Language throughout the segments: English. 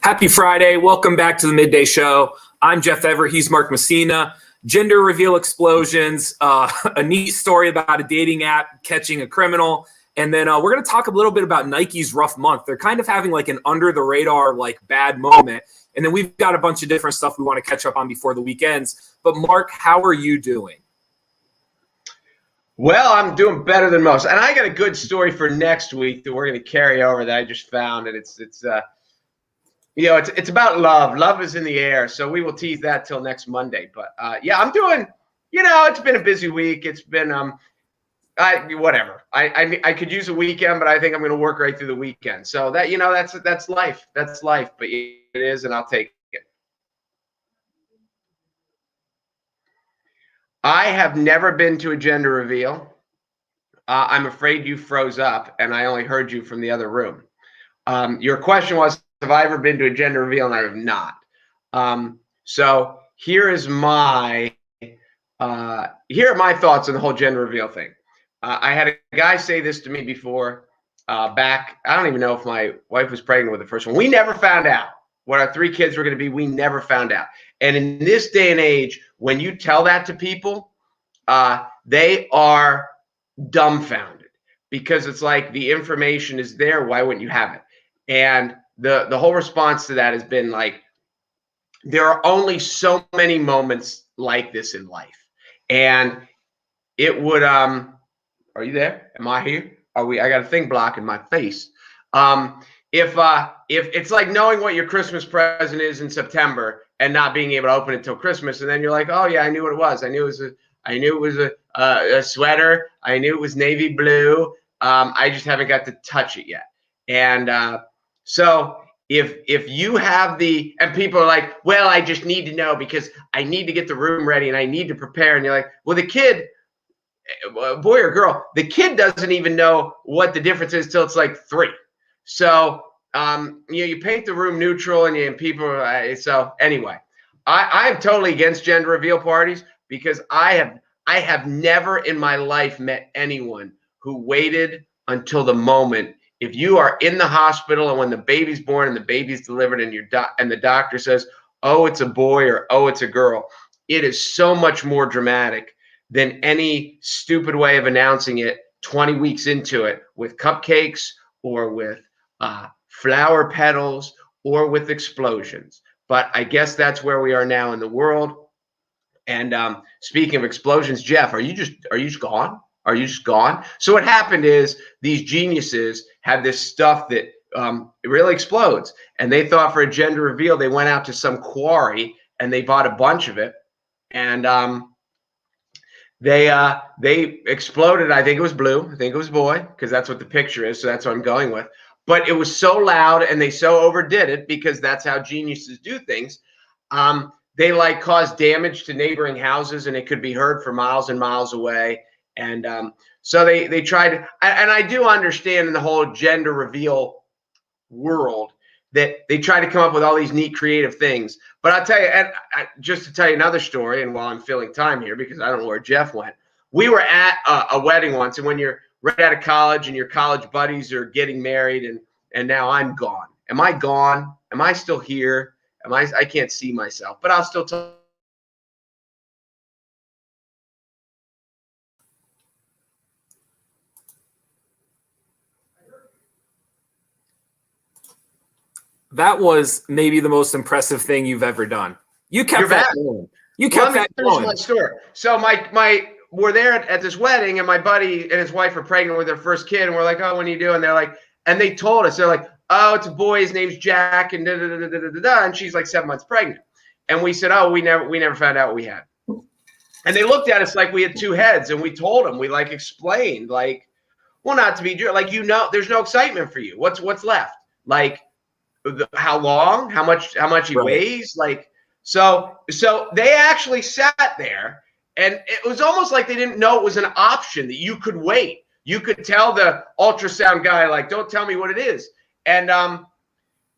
Happy Friday. Welcome back to the Midday Show. I'm Jeff Ever. He's Mark Messina. Gender reveal explosions, a neat story about a dating app catching a criminal. And then we're going to talk a little bit about Nike's rough month. They're kind of having like an under the radar, like bad moment. And then we've got a bunch of different stuff we want to catch up on before the weekends. But Mark, how are you doing? Well, I'm doing better than most. And I got a good story for next week that we're going to carry over that I just found. And it's about love. Love is in the air. So we will tease that till next Monday. But yeah, I'm doing, it's been a busy week. It's been, whatever. I could use a weekend, but I think I'm going to work right through the weekend. So that, that's life. That's life. But it is, and I'll take it. I have never been to a gender reveal. I'm afraid you froze up, and I only heard you from the other room. Your question was, have I ever been to a gender reveal? And I have not. So here are my thoughts on the whole gender reveal thing. I had a guy say this to me before back. I don't even know if my wife was pregnant with the first one. We never found out what our 3 kids were going to be. We never found out. And in this day and age, when you tell that to people, they are dumbfounded because it's like the information is there. Why wouldn't you have it? And the whole response to that has been like, there are only so many moments like this in life. And it would, are you there? Am I here? I got a thing blocking my face. If it's like knowing what your Christmas present is in September and not being able to open it till Christmas. And then you're like, oh yeah, I knew what it was. I knew it was a sweater. I knew it was navy blue. I just haven't got to touch it yet. And, so if you have and people are like, well, I just need to know because I need to get the room ready and I need to prepare. And you're like, well, the kid, boy or girl, the kid doesn't even know what the difference is till it's like 3. So, you paint the room neutral and people are, so anyway, I am totally against gender reveal parties because I have never in my life met anyone who waited until the moment. If you are in the hospital and when the baby's born and the baby's delivered and and the doctor says, oh, it's a boy or oh, it's a girl, it is so much more dramatic than any stupid way of announcing it 20 weeks into it with cupcakes or with flower petals or with explosions. But I guess that's where we are now in the world. And speaking of explosions, Jeff, are you just gone? Are you just gone? So what happened is these geniuses had this stuff that it really explodes. And they thought for a gender reveal, they went out to some quarry and they bought a bunch of it. And they exploded. I think it was blue. I think it was boy because that's what the picture is. So that's what I'm going with. But it was so loud and they so overdid it because that's how geniuses do things. They like caused damage to neighboring houses and it could be heard for miles and miles away. And so they tried, and I do understand in the whole gender reveal world that they try to come up with all these neat creative things. But I'll tell you, and just to tell you another story, and while I'm filling time here because I don't know where Jeff went, we were at a wedding once, and when you're right out of college and your college buddies are getting married, and now I'm gone. Am I gone? Am I still here? I can't see myself, but I'll still talk. That was maybe the most impressive thing you've ever done. You kept that going. You kept that going. My story. So we're there at this wedding, and my buddy and his wife are pregnant with their first kid, and we're like, oh, when are you doing? They're like, and they told us, they're like, oh, it's a boy, his name's Jack, and and she's like 7 months pregnant. And we said, oh, we never found out what we had. And they looked at us like we had 2 heads, and we told them, we like explained, like, well, not to be like, there's no excitement for you. What's left? Like, how long, how much he weighs, like, so they actually sat there, and it was almost like they didn't know it was an option that you could wait. You could tell the ultrasound guy, like, don't tell me what it is. And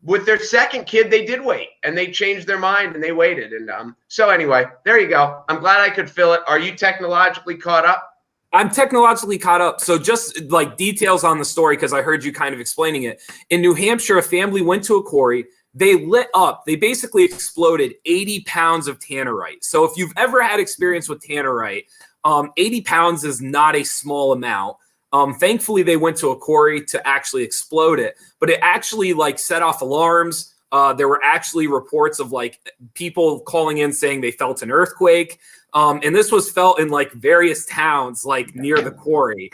with their second kid, they did wait, and they changed their mind and they waited. And so anyway, there you go. I'm glad I could fill it. Are you technologically caught up? I'm technologically caught up. So just like details on the story, because I heard you kind of explaining it. In New Hampshire, a family went to a quarry. they lit up. They basically exploded 80 pounds of tannerite. So if you've ever had experience with tannerite, 80 pounds is not a small amount. Thankfully, they went to a quarry to actually explode it, but it actually like set off alarms. There were actually reports of like people calling in saying they felt an earthquake. And this was felt in like various towns, like near the quarry.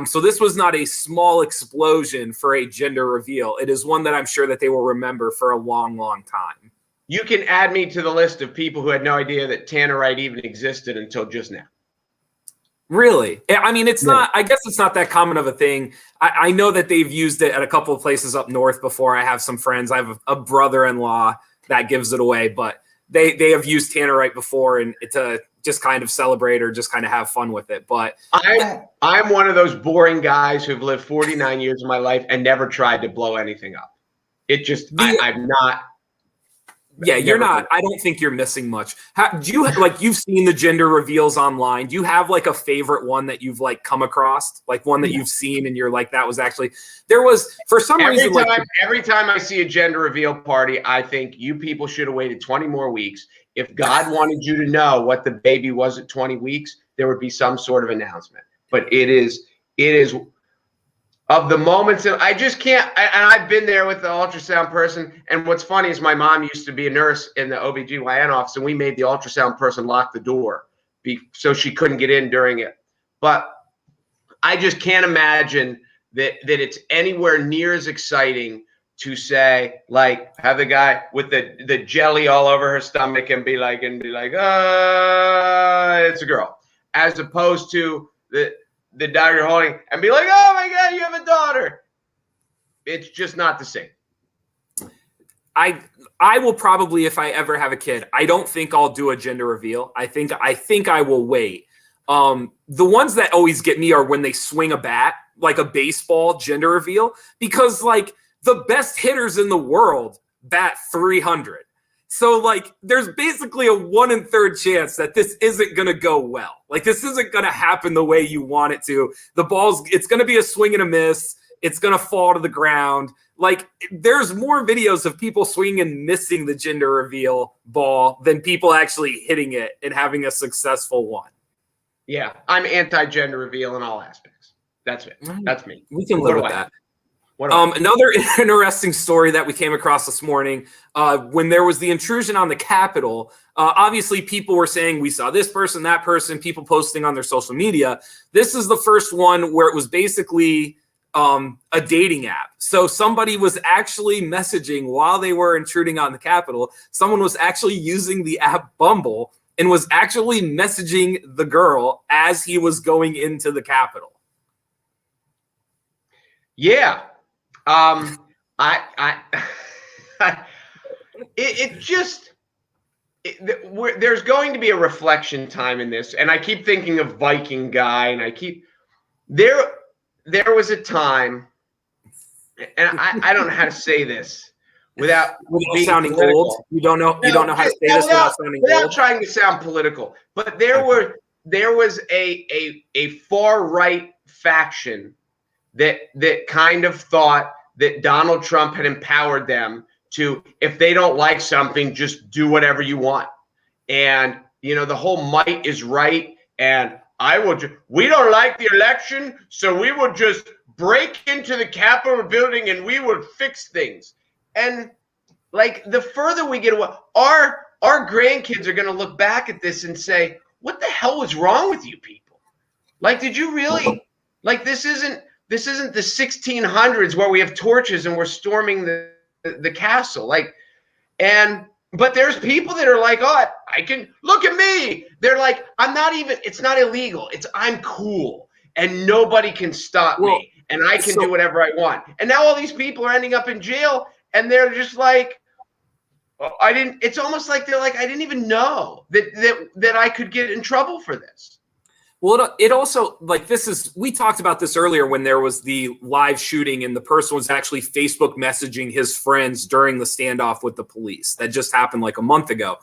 So this was not a small explosion for a gender reveal. It is one that I'm sure that they will remember for a long, long time. You can add me to the list of people who had no idea that tannerite even existed until just now. Really? I mean, it's not, I guess it's not that common of a thing. I know that they've used it at a couple of places up north before. I have some friends. I have a brother-in-law that gives it away, but they have used tannerite before and to just kind of celebrate or just kind of have fun with it. But I'm one of those boring guys who've lived 49 years of my life and never tried to blow anything up. It just, I'm not. Yeah, you're not. I don't think you're missing much. Do you like you've seen the gender reveals online? Do you have like a favorite one that you've like come across, like one that you've seen and you're like that was actually there was for some reason every time I see a gender reveal party, I think you people should have waited 20 more weeks. If God wanted you to know what the baby was at 20 weeks, there would be some sort of announcement. But it is of the moments that I just can't, and I've been there with the ultrasound person. And what's funny is my mom used to be a nurse in the OBGYN office, and we made the ultrasound person lock the door so she couldn't get in during it. But I just can't imagine that it's anywhere near as exciting to say, like, have the guy with the jelly all over her stomach and be like, it's a girl, as opposed to the doctor holding and be like, oh my God, you have a daughter. It's just not the same. I will probably, if I ever have a kid, I don't think I'll do a gender reveal. I think I will wait. The ones that always get me are when they swing a bat, like a baseball gender reveal, because like the best hitters in the world bat 300. So, like, there's basically a 1 1/3 chance that this isn't going to go well. Like, this isn't going to happen the way you want it to. It's going to be a swing and a miss. It's going to fall to the ground. Like, there's more videos of people swinging and missing the gender reveal ball than people actually hitting it and having a successful one. Yeah, I'm anti-gender reveal in all aspects. That's it. That's me. We can live with that. Another interesting story that we came across this morning, when there was the intrusion on the Capitol, obviously people were saying we saw this person, that person, people posting on their social media. This is the first one where it was basically a dating app. So somebody was actually messaging while they were intruding on the Capitol. Someone was actually using the app Bumble and was actually messaging the girl as he was going into the Capitol. Yeah. There's going to be a reflection time in this, and I keep thinking of Viking guy, and there was a time, and I don't know how to say this without sounding political. old. You don't know how to say this without sounding old. Without trying to sound political, but there was a far right faction that kind of thought that Donald Trump had empowered them to, if they don't like something, just do whatever you want. And, the whole might is right. And we don't like the election, so we will just break into the Capitol building and we will fix things. And like, the further we get away, our grandkids are going to look back at this and say, what the hell was wrong with you people? Like, did you really, like, this isn't the 1600s where we have torches and we're storming the castle. But there's people that are like, oh, I can look at me. They're like, it's not illegal. I'm cool and nobody can stop me and I can do whatever I want. And now all these people are ending up in jail and they're just like, it's almost like they're like, I didn't even know that I could get in trouble for this. Well, it also, like, we talked about this earlier when there was the live shooting and the person was actually Facebook messaging his friends during the standoff with the police. That just happened like a month ago.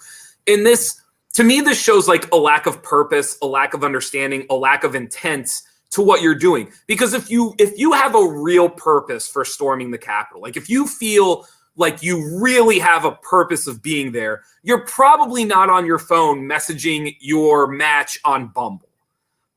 And to me, this shows like a lack of purpose, a lack of understanding, a lack of intent to what you're doing. Because if you have a real purpose for storming the Capitol, like if you feel like you really have a purpose of being there, you're probably not on your phone messaging your match on Bumble.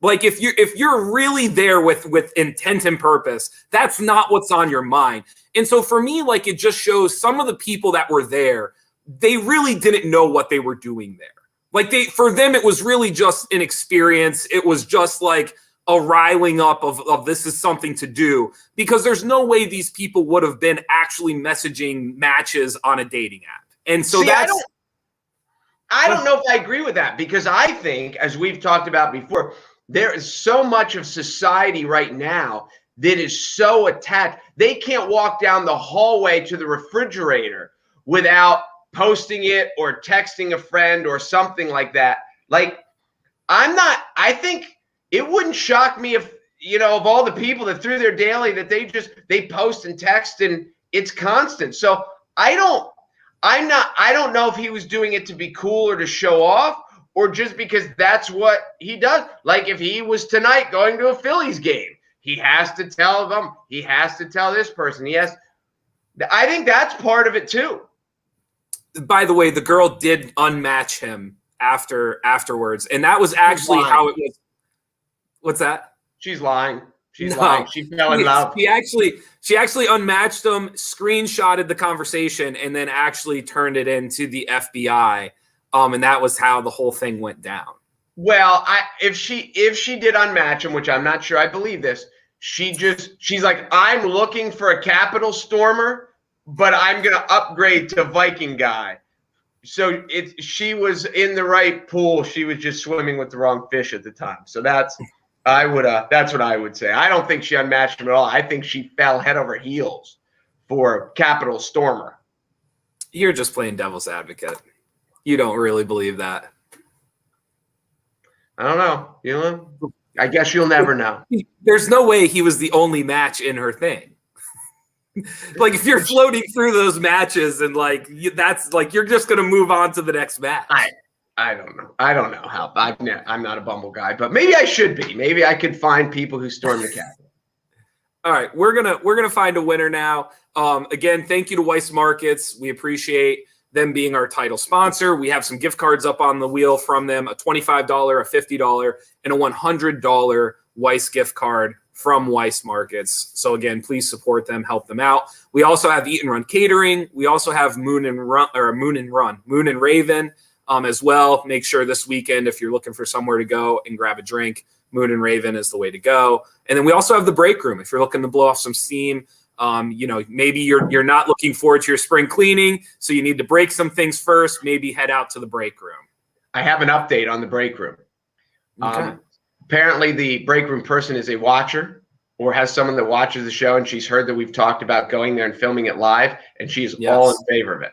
Like if you're really there with intent and purpose, that's not what's on your mind. And so for me, like it just shows some of the people that were there, they really didn't know what they were doing there. Like for them, it was really just an experience. It was just like a riling up of this is something to do, because there's no way these people would have been actually messaging matches on a dating app. And so I don't know if I agree with that, because I think, as we've talked about before, there is so much of society right now that is so attached. They can't walk down the hallway to the refrigerator without posting it or texting a friend or something like that. Like, I think it wouldn't shock me if, of all the people that through their daily that they post and text and it's constant. So I don't know if he was doing it to be cool or to show off, or just because that's what he does. Like if he was tonight going to a Phillies game, he has to tell them, he has to tell this person. I think that's part of it too. By the way, the girl did unmatch him afterwards. And that was actually how it was. What's that? She's lying. She's lying. She fell in love. She actually unmatched him, screenshotted the conversation, and then actually turned it into the FBI. And that was how the whole thing went down. Well, if she did unmatch him, which I'm not sure I believe this, she's like, I'm looking for a Capitol stormer, but I'm gonna upgrade to Viking guy. So she was in the right pool. She was just swimming with the wrong fish at the time. So that's what I would say. I don't think she unmatched him at all. I think she fell head over heels for Capitol stormer. You're just playing devil's advocate. You don't really believe that. I don't know. I guess you'll never know. There's no way he was the only match in her thing. Like if you're floating through those matches and like that's like you're just going to move on to the next match. I don't know. I don't know how. I'm not a Bumble guy, but maybe I should be. Maybe I could find people who storm the Capitol. All right, we're gonna find a winner now. Again, thank you to Weiss Markets. We appreciate them being our title sponsor. We have some gift cards up on the wheel from them: a $25, a $50, and a $100 Weiss gift card from Weiss Markets. So again, please support them, help them out. We also have Eat and Run Catering. We also have Moon and Raven as well. Make sure this weekend, if you're looking for somewhere to go and grab a drink, Moon and Raven is the way to go. And then we also have the break room. If you're looking to blow off some steam, maybe you're not looking forward to your spring cleaning, so you need to break some things first. Maybe head out to the break room. I have an update on the break room. Okay. Apparently, the break room person is a watcher or has someone that watches the show, and she's heard that we've talked about going there and filming it live, and she's all in favor of it.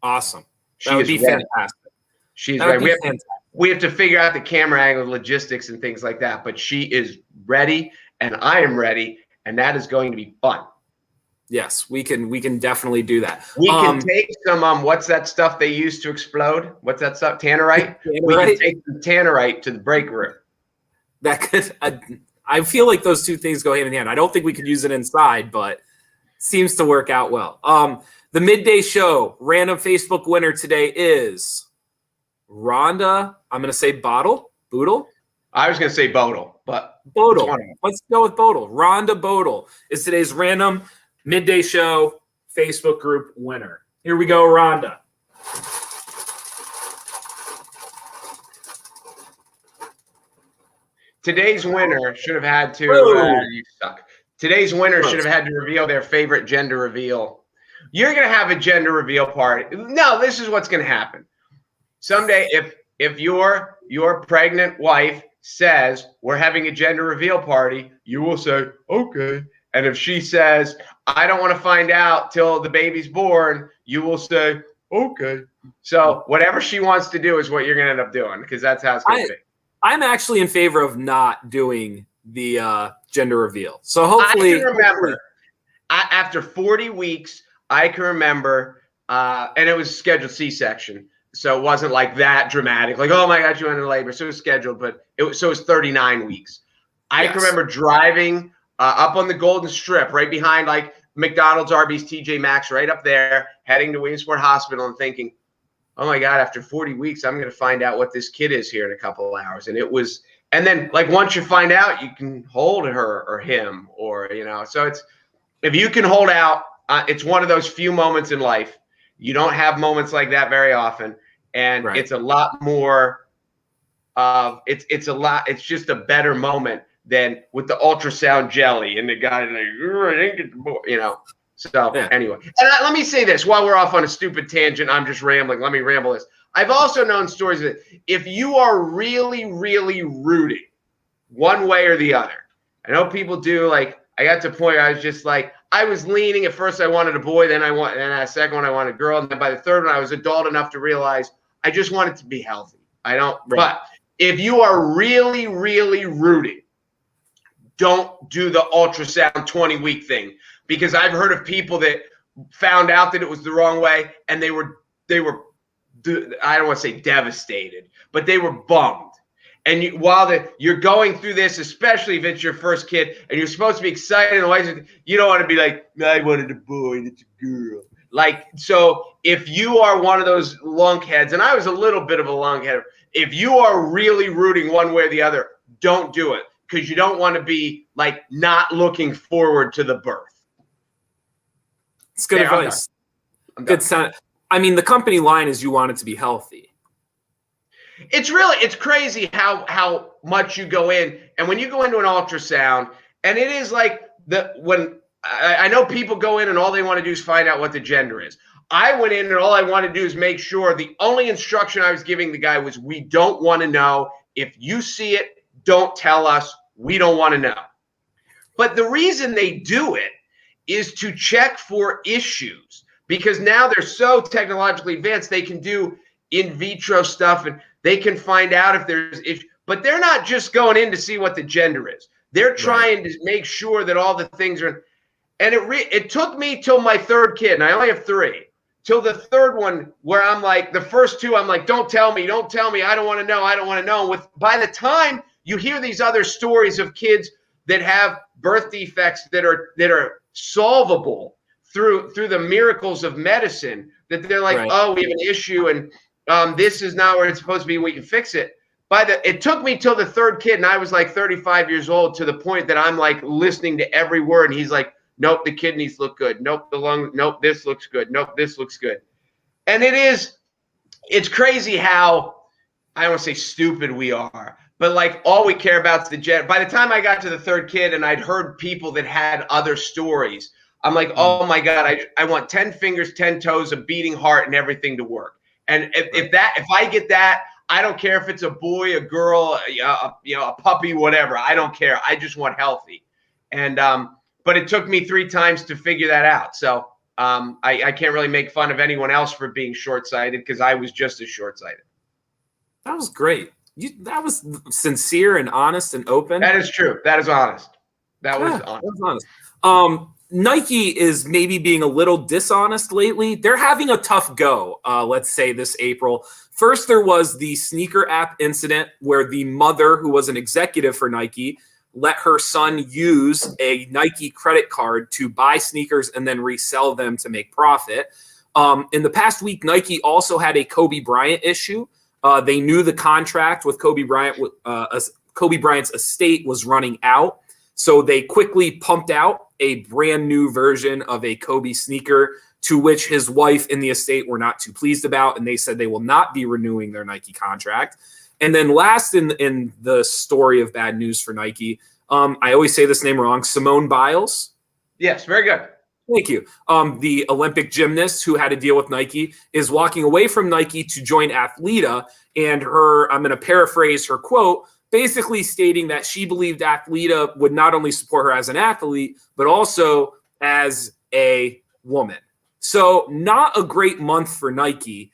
Awesome. That would be fantastic. She's right. We have to figure out the camera angle, logistics, and things like that. But she is ready, and I am ready, and that is going to be fun. Yes, we can definitely do that. We can take some what's that stuff they use to explode? What's that stuff? Tannerite? We can take some tannerite to the break room. That could. I feel like those two things go hand in hand. I don't think we could use it inside, but seems to work out well. The Midday Show random Facebook winner today is Rhonda. I'm going to say Boodle. I was going to say Bodle, but Bodle. Let's go with Bodle. Rhonda Bodle is today's random Midday Show Facebook group winner. Here we go, Rhonda. Today's winner should have had to. You suck. Today's winner should have had to reveal their favorite gender reveal. You're going to have a gender reveal party. No, this is what's going to happen. Someday, if your pregnant wife says we're having a gender reveal party, you will say okay. And if she says I don't want to find out till the baby's born, you will say okay. So whatever she wants to do is what you're going to end up doing, because that's how it's going to be. I'm actually in favor of not doing the gender reveal. So hopefully, I can remember after 40 weeks, I can remember, and it was scheduled C-section, so it wasn't like that dramatic. Like, oh my God, you went into labor. So it was scheduled, but it was 39 weeks. I can remember driving up on the Golden Strip, right behind like McDonald's, Arby's, TJ Maxx, right up there, heading to Williamsport Hospital and thinking, oh my God, after 40 weeks, I'm going to find out what this kid is here in a couple of hours. And it was, and then like once you find out, you can hold her or him or, you know, so it's, if you can hold out, it's one of those few moments in life. You don't have moments like that very often. And it's a lot more, it's just a better moment than with the ultrasound jelly and the guy like, I didn't get the boy, you know. So anyway, and let me say this while we're off on a stupid tangent, I'm just rambling. Let me ramble this. I've also known stories that if you are really, really rooting one way or the other, I know people do, like, I got to a point where I was just like, I was leaning. At first I wanted a boy, then a second one I wanted a girl. And then by the third one, I was adult enough to realize I just wanted to be healthy. I don't, but if you are really, really rooting, don't do the ultrasound 20-week thing, because I've heard of people that found out that it was the wrong way and they were I don't want to say devastated, but they were bummed. And you're going through this, especially if it's your first kid and you're supposed to be excited, you don't want to be like, I wanted a boy and it's a girl. Like, so if you are one of those lunkheads, and I was a little bit of a lunkhead, if you are really rooting one way or the other, don't do it, because you don't want to be like not looking forward to the birth. It's good advice. Good sound. I mean, the company line is you want it to be healthy. It's crazy how much you go in, and when you go into an ultrasound, and it is like when I know people go in and all they want to do is find out what the gender is. I went in and all I wanted to do is make sure. The only instruction I was giving the guy was, we don't want to know. If you see it, don't tell us. We don't want to know. But the reason they do it is to check for issues, because now they're so technologically advanced, they can do in vitro stuff and they can find out if there's issues. But they're not just going in to see what the gender is. They're trying to make sure that all the things are. And it took me till my third kid, and I only have 3, till the third one where I'm like, the first 2, I'm like, don't tell me. I don't want to know. I don't want to know. By the time you hear these other stories of kids that have birth defects that are solvable through the miracles of medicine, that they're like, oh, we have an issue, and this is not where it's supposed to be. We can fix it. It took me till the third kid, and I was like 35 years old, to the point that I'm like listening to every word, and he's like, nope, the kidneys look good. Nope, the lung. Nope, this looks good. Nope, this looks good. And it's crazy how, I don't want to say stupid we are, but like all we care about is the gender. By the time I got to the third kid and I'd heard people that had other stories, I'm like, oh my God, I want 10 fingers, 10 toes, a beating heart, and everything to work. And if I get that, I don't care if it's a boy, a girl, a puppy, whatever. I don't care. I just want healthy. And but it took me 3 times to figure that out. So I can't really make fun of anyone else for being short-sighted, because I was just as short-sighted. That was great. That was sincere and honest and open. That is true. That is honest. That was honest. Nike is maybe being a little dishonest lately. They're having a tough go, let's say, this April. First, there was the sneaker app incident where the mother, who was an executive for Nike, let her son use a Nike credit card to buy sneakers and then resell them to make profit. In the past week, Nike also had a Kobe Bryant issue. They knew the contract with Kobe Bryant's estate was running out. So they quickly pumped out a brand new version of a Kobe sneaker, to which his wife and the estate were not too pleased about. And they said they will not be renewing their Nike contract. And then last in the story of bad news for Nike, I always say this name wrong, Simone Biles. Yes, very good. Thank you. The Olympic gymnast who had to deal with Nike is walking away from Nike to join Athleta. And I'm going to paraphrase her quote, basically stating that she believed Athleta would not only support her as an athlete, but also as a woman. So not a great month for Nike.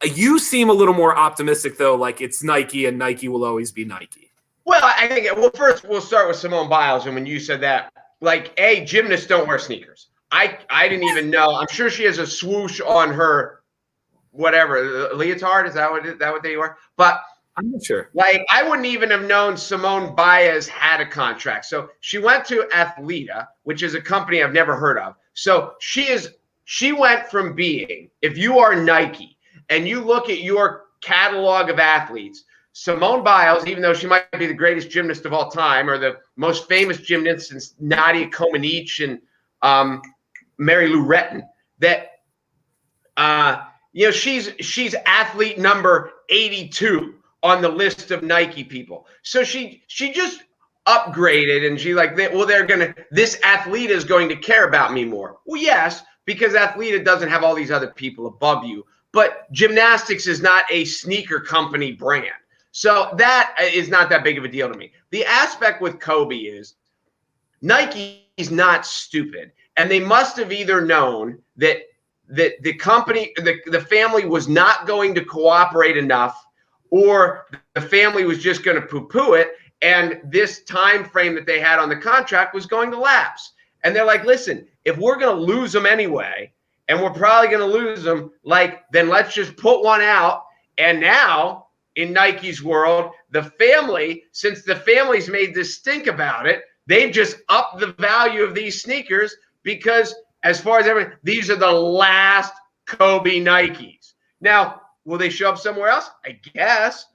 You seem a little more optimistic, though, like it's Nike and Nike will always be Nike. Well, I think, first we'll start with Simone Biles. And when you said that, like, gymnasts don't wear sneakers. I didn't even know. I'm sure she has a swoosh on her, whatever, leotard. Is that what they were? But I'm not sure. Like, I wouldn't even have known Simone Biles had a contract. So she went to Athleta, which is a company I've never heard of. So she went from being, if you are Nike and you look at your catalog of athletes, Simone Biles, even though she might be the greatest gymnast of all time, or the most famous gymnast since Nadia Comaneci and Mary Lou Retton, that she's athlete number 82 on the list of Nike people. So she just upgraded, and this athlete is going to care about me more. Well, yes, because Athleta doesn't have all these other people above you, but gymnastics is not a sneaker company brand. So that is not that big of a deal to me. The aspect with Kobe is Nike is not stupid, and they must have either known that the company, the family was not going to cooperate enough, or the family was just going to poo-poo it, and this time frame that they had on the contract was going to lapse. And they're like, listen, if we're going to lose them anyway, and we're probably going to lose them, then let's just put one out. And now, in Nike's world, the family, since the family's made this stink about it, they've just upped the value of these sneakers, because as far as everything, these are the last Kobe Nikes. Now, will they show up somewhere else? I guess.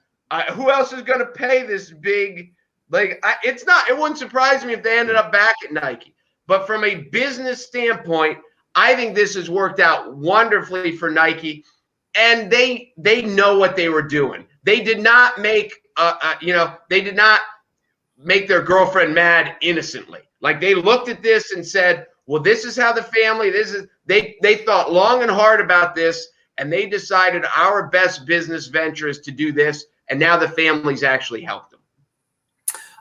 Who else is going to pay this big? It wouldn't surprise me if they ended up back at Nike. But from a business standpoint, I think this has worked out wonderfully for Nike, and they know what they were doing. They did not make their girlfriend mad innocently. Like, they looked at this and said, well, this is how the family, they thought long and hard about this, and they decided our best business venture is to do this, and now the family's actually helped them.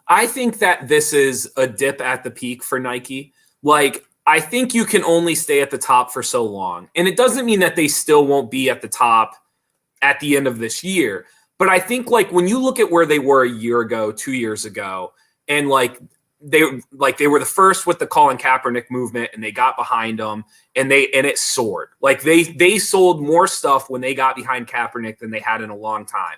I think that this is a dip at the peak for Nike. Like, I think you can only stay at the top for so long. And it doesn't mean that they still won't be at the top at the end of this year. But I think, like, when you look at where they were a year ago, 2 years ago, and they were the first with the Colin Kaepernick movement, and they got behind them, and it soared. Like, they sold more stuff when they got behind Kaepernick than they had in a long time.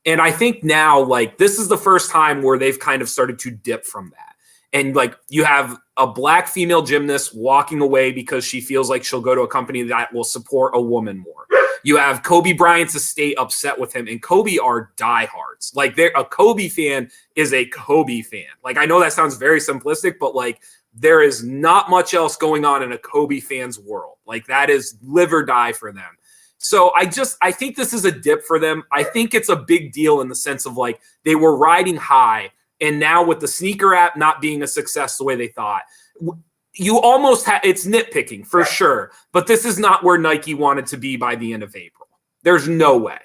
And I think now, like, this is the first time where they've kind of started to dip from that. And, like, you have a black female gymnast walking away because she feels like she'll go to a company that will support a woman more. You have Kobe Bryant's estate upset with him, and Kobe are diehards. Like, a Kobe fan is a Kobe fan. Like, I know that sounds very simplistic, but, like, there is not much else going on in a Kobe fan's world. Like, that is live or die for them. So I think this is a dip for them. I think it's a big deal in the sense of, like, they were riding high, and now with the sneaker app not being a success the way they thought, you almost it's nitpicking for sure, but this is not where Nike wanted to be by the end of April. There's no way.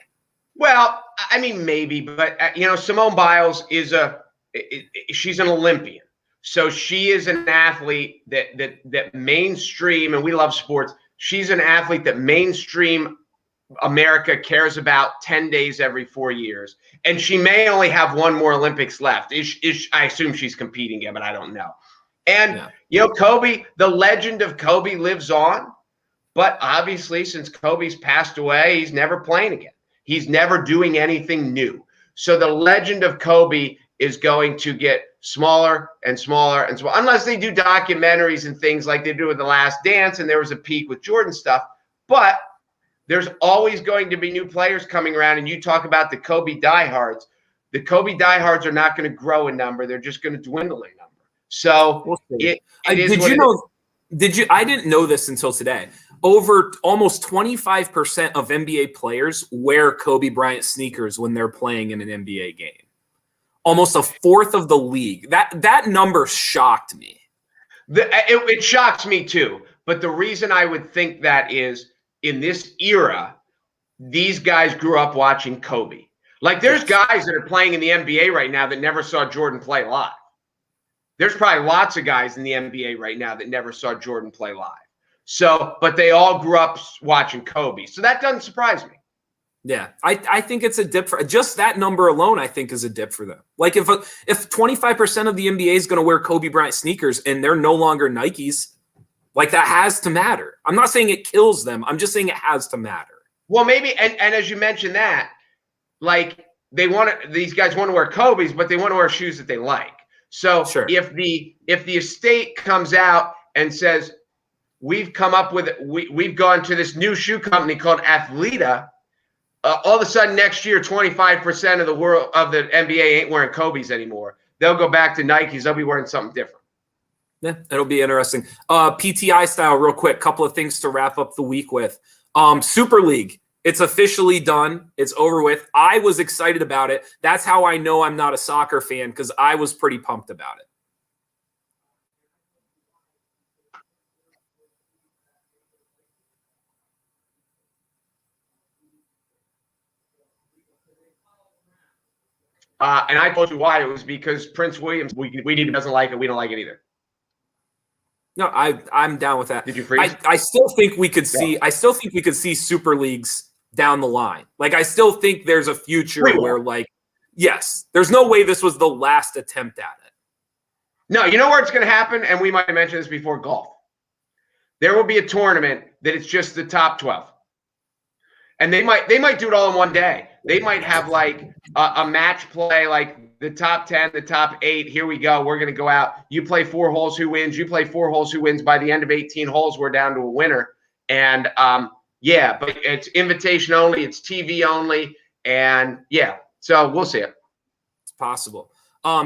Well, I mean, maybe, but Simone Biles she's an Olympian. So she is an athlete that mainstream, and we love sports. She's an athlete that mainstream America cares about 10 days every 4 years. And she may only have one more Olympics left. I assume she's competing again, but I don't know. And, Kobe, the legend of Kobe lives on. But obviously, since Kobe's passed away, he's never playing again. He's never doing anything new. So the legend of Kobe is going to get smaller and smaller and smaller, unless they do documentaries and things like they do with The Last Dance, and there was a peak with Jordan stuff. But there's always going to be new players coming around, and you talk about the Kobe diehards. The Kobe diehards are not going to grow in number. They're just going to dwindle in number. So I didn't know this until today. Over almost 25% of NBA players wear Kobe Bryant sneakers when they're playing in an NBA game. Almost a fourth of the league. That number shocked me. It shocks me too. But the reason I would think that is, in this era, these guys grew up watching Kobe. Like, there's guys that are playing in the NBA right now that never saw Jordan play live. There's probably lots of guys in the NBA right now that never saw Jordan play live. So, but they all grew up watching Kobe. So that doesn't surprise me. Yeah, I think it's a dip for just that number alone. I think is a dip for them. Like, if 25% of the NBA is going to wear Kobe Bryant sneakers and they're no longer Nikes, like, that has to matter. I'm not saying it kills them. I'm just saying it has to matter. Well, maybe, and as you mentioned that, like, these guys want to wear Kobe's, but they want to wear shoes that they like. So Sure. if the estate comes out and says, we've gone to this new shoe company called Athleta, all of a sudden next year 25% of the world of the NBA ain't wearing Kobe's anymore. They'll go back to Nikes. They'll be wearing something different. Yeah, it'll be interesting. PTI style, real quick, couple of things to wrap up the week with. Super League, it's officially done. It's over with. I was excited about it. That's how I know I'm not a soccer fan, because I was pretty pumped about it. And I told you why. It was because Prince William, we doesn't like it. We don't like it either. No, I'm down with that. Did you freeze? I still think we could see. I still think we could see super leagues down the line. Like, I still think there's a future where, like, yes, there's no way this was the last attempt at it. No, you know where it's going to happen, and we might have mentioned this before. Golf. There will be a tournament that it's just the top 12, and they might do it all in one day. They might have like a match play, like the top 10, the top 8. Here we go. We're going to go out. You play 4 holes. Who wins? You play 4 holes. Who wins? By the end of 18 holes, we're down to a winner. And yeah, but it's invitation only. It's TV only. And yeah, so we'll see it. It's possible.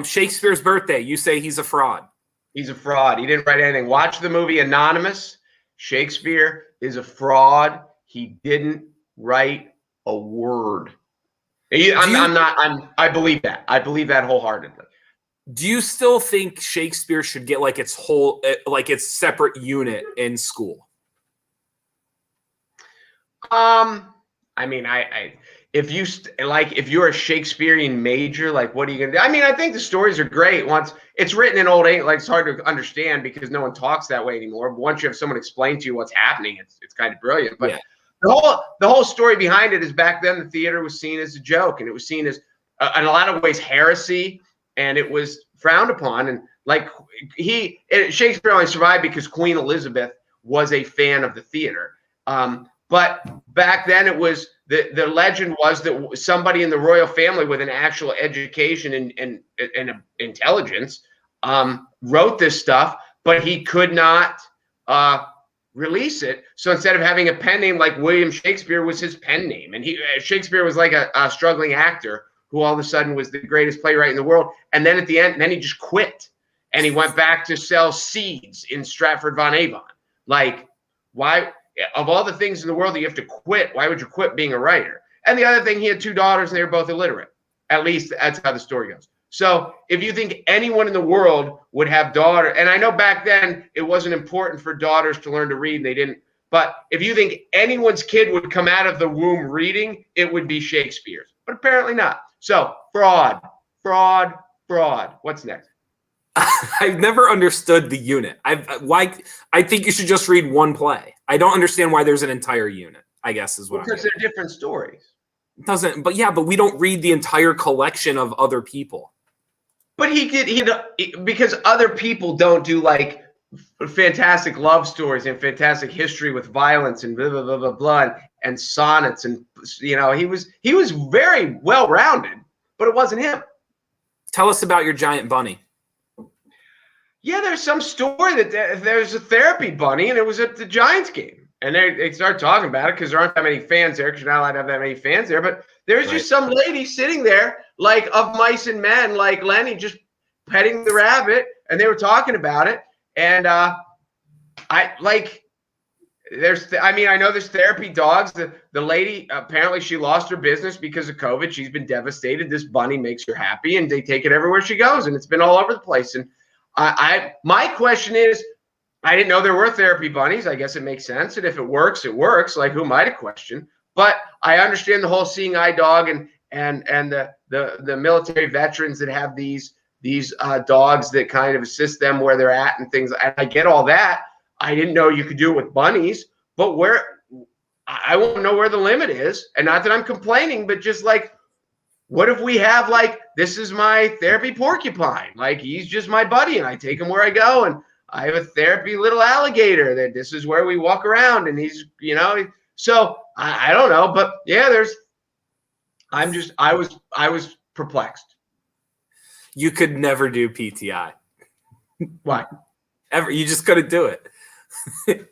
Shakespeare's birthday. You say he's a fraud. He's a fraud. He didn't write anything. Watch the movie Anonymous. Shakespeare is a fraud. He didn't write a word. I believe that. I believe that wholeheartedly. Do you still think Shakespeare should get like its whole, like its separate unit in school? I mean, if you're a Shakespearean major, like, what are you gonna do? I mean, I think the stories are great. Once it's written in old English, like, it's hard to understand because no one talks that way anymore. But once you have someone explain to you what's happening, it's kind of brilliant. But yeah. The whole story behind it is, back then the theater was seen as a joke, and it was seen as in a lot of ways heresy, and it was frowned upon. And like Shakespeare only survived because Queen Elizabeth was a fan of the theater. But back then it was the legend was that somebody in the royal family with an actual education and intelligence wrote this stuff, but he could not release it. So instead of having a pen name like William Shakespeare was his pen name, and Shakespeare was like a struggling actor who all of a sudden was the greatest playwright in the world. And then at the end, then he just quit, and he went back to sell seeds in Stratford-on-Avon. Like, why? Of all the things in the world that you have to quit, why would you quit being a writer? And the other thing, he had 2 daughters, and they were both illiterate. At least that's how the story goes. So if you think anyone in the world would have daughters, and I know back then it wasn't important for daughters to learn to read, they didn't. But if you think anyone's kid would come out of the womb reading, it would be Shakespeare's. But apparently not. So fraud. What's next? I've never understood the unit. I think you should just read one play. I don't understand why there's an entire unit, I guess is what because they're different stories. It doesn't, but yeah, but we don't read the entire collection of other people. But he because other people don't do like fantastic love stories and fantastic history with violence and blah blah blah blah blah and sonnets, and he was very well rounded, but it wasn't him. Tell us about your giant bunny. Yeah, there's some story that there's a therapy bunny, and it was at the Giants game. And they start talking about it because there aren't that many fans there, because you're not allowed to have that many fans there. But there's just some lady sitting there, like of mice and men, like Lenny, just petting the rabbit, and they were talking about it. And I know there's therapy dogs. The lady, apparently she lost her business because of COVID. She's been devastated. This bunny makes her happy, and they take it everywhere she goes, and it's been all over the place. And my question is, I didn't know there were therapy bunnies. I guess it makes sense. And if it works, it works. Like, who might have questioned? But I understand the whole seeing eye dog and the military veterans that have these dogs that kind of assist them where they're at and things. And I get all that. I didn't know you could do it with bunnies, but I want to know where the limit is. And not that I'm complaining, but just like, what if we have like, this is my therapy porcupine. Like, he's just my buddy, and I take him where I go, and I have a therapy little alligator that this is where we walk around, and he's, so I don't know, but yeah, I was perplexed. You could never do PTI. Why? Ever. You just couldn't do it.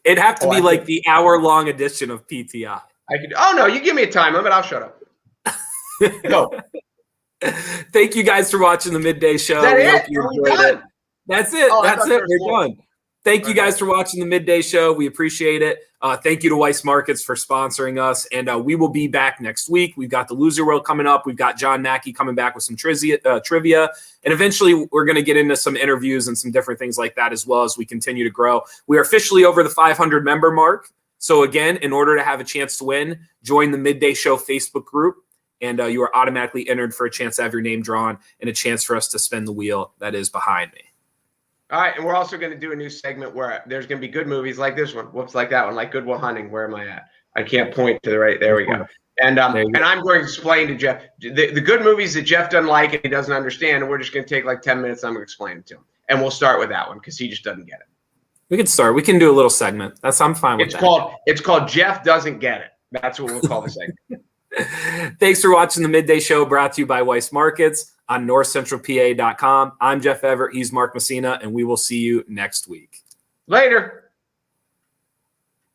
It'd have to be like the hour-long edition of PTI. I could. Oh, no, you give me a time limit. I'll shut up. Go. Thank you guys for watching the Midday Show. Is that we it? hope you enjoyed it. That's it. Oh, That's it. We're done. Thank you guys for watching the Midday Show. We appreciate it. Thank you to Weiss Markets for sponsoring us. And we will be back next week. We've got the Loser World coming up. We've got John Mackey coming back with some trivia. And eventually we're going to get into some interviews and some different things like that as well as we continue to grow. We are officially over the 500 member mark. So again, in order to have a chance to win, join the Midday Show Facebook group. And you are automatically entered for a chance to have your name drawn and a chance for us to spin the wheel that is behind me. All right, and we're also going to do a new segment where there's going to be good movies like this one. Whoops, like that one, like Good Will Hunting. Where am I at? I can't point to the right. There we go. And I'm going to explain to Jeff the good movies that Jeff doesn't like and he doesn't understand. And we're just going to take like 10 minutes. And I'm going to explain it to him. And we'll start with that one because he just doesn't get it. We can start. We can do a little segment. I'm fine with that. It's called Jeff Doesn't Get It. That's what we'll call the segment. Thanks for watching the Midday Show, brought to you by Weiss Markets on NorthcentralPa.com. I'm Jeff Everett. He's Mark Messina, and we will see you next week. Later.